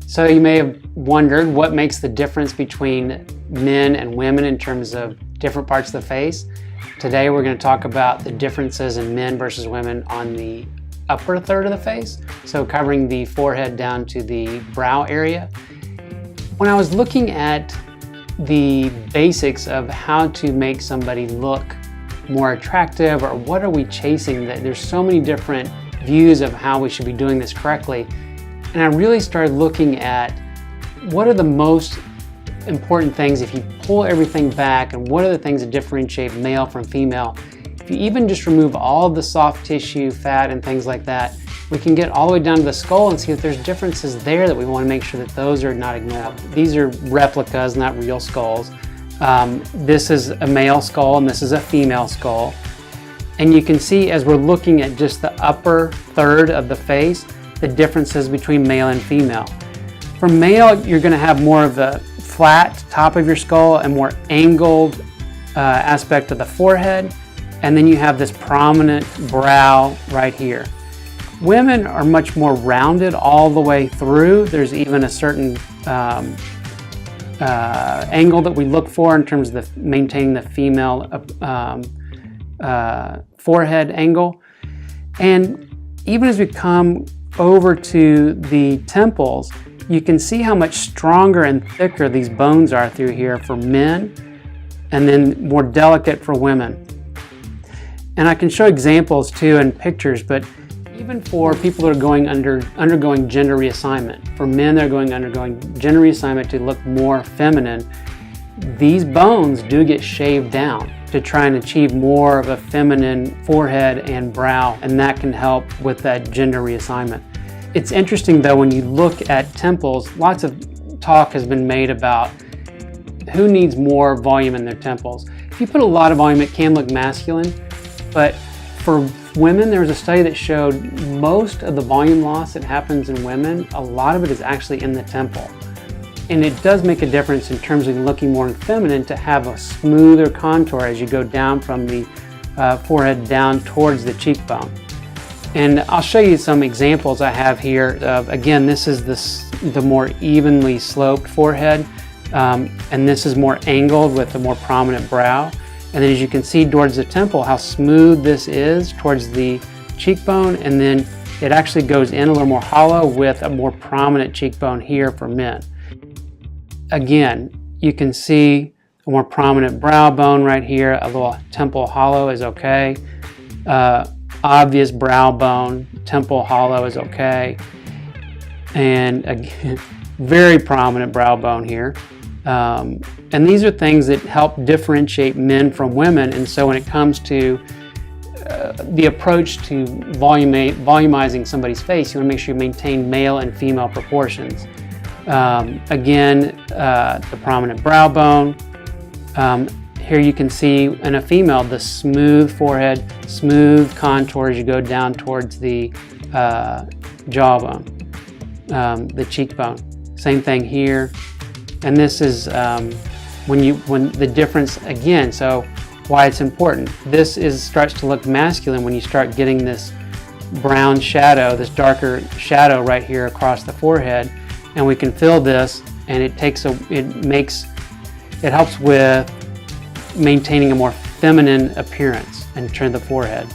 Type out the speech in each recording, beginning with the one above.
So you may have wondered what makes the difference between men and women in terms of different parts of the face. Today we're going to talk about the differences in men versus women on the upper third of the face, so covering the forehead down to the brow area. When I was looking at the basics of how to make somebody look more attractive, or what are we chasing, that there's so many different views of how we should be doing this correctly, and I really started looking at what are the most important things if you pull everything back, and what are the things that differentiate male from female. If you even just remove all of the soft tissue, fat, and things like that, we can get all the way down to the skull and see if there's differences there that we want to make sure that those are not ignored. These are replicas, not real skulls. This is a male skull and this is a female skull. And you can see as we're looking at just the upper third of the face, the differences between male and female. For male, you're going to have more of a flat top of your skull and more angled aspect of the forehead. And then you have this prominent brow right here. Women are much more rounded all the way through. There's even a certain angle that we look for in terms of maintaining the female forehead angle. And even as we come over to the temples, you can see how much stronger and thicker these bones are through here for men, and then more delicate for women. And I can show examples too in pictures, but even for people that are undergoing gender reassignment, for men that are undergoing gender reassignment to look more feminine, these bones do get shaved down to try and achieve more of a feminine forehead and brow, and that can help with that gender reassignment. It's interesting though, when you look at temples, lots of talk has been made about who needs more volume in their temples. If you put a lot of volume, it can look masculine, but for women, there was a study that showed most of the volume loss that happens in women, a lot of it is actually in the temple. And it does make a difference in terms of looking more feminine to have a smoother contour as you go down from the forehead down towards the cheekbone. And I'll show you some examples I have here. Again, this is the more evenly sloped forehead, and this is more angled with a more prominent brow. And then as you can see towards the temple, how smooth this is towards the cheekbone, and then it actually goes in a little more hollow with a more prominent cheekbone here for men. Again, you can see a more prominent brow bone right here, a little temple hollow is okay. Obvious brow bone, temple hollow is okay. And again, very prominent brow bone here. And these are things that help differentiate men from women. And so when it comes to the approach to volumizing somebody's face, you want to make sure you maintain male and female proportions. Again, the prominent brow bone. Here you can see in a female the smooth forehead, smooth contour as you go down towards the jawbone, the cheekbone. Same thing here. And this is when the difference again, so why it's important. This starts to look masculine when you start getting this brown shadow, this darker shadow right here across the forehead, and we can fill this, and it helps with maintaining a more feminine appearance and turn the forehead.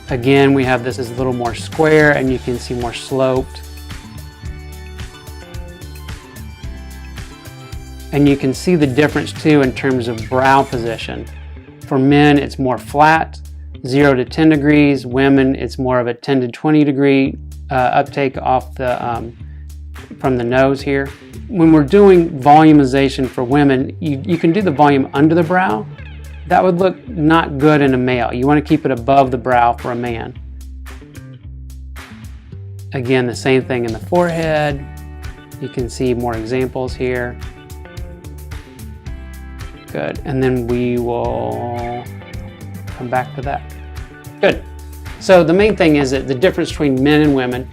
Again, we have this as a little more square, and you can see more sloped. And you can see the difference too in terms of brow position. For men, it's more flat, 0 to 10 degrees. Women, it's more of a 10 to 20 degree uptake off the from the nose here. When we're doing volumization for women, you can do the volume under the brow. That would look not good in a male. You want to keep it above the brow for a man. Again, the same thing in the forehead. You can see more examples here. Good, and then we will come back to that. Good. So the main thing is that the difference between men and women,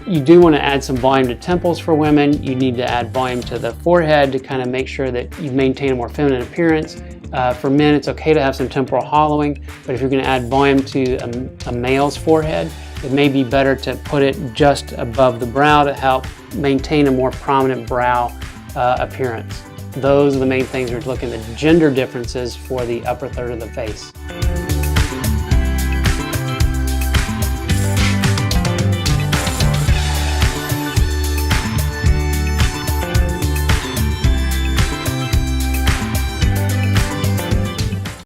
you do want to add some volume to temples for women. You need to add volume to the forehead to kind of make sure that you maintain a more feminine appearance. For men, it's okay to have some temporal hollowing, but if you're going to add volume to a male's forehead, it may be better to put it just above the brow to help maintain a more prominent brow appearance. Those are the main things we're looking at, the gender differences for the upper third of the face.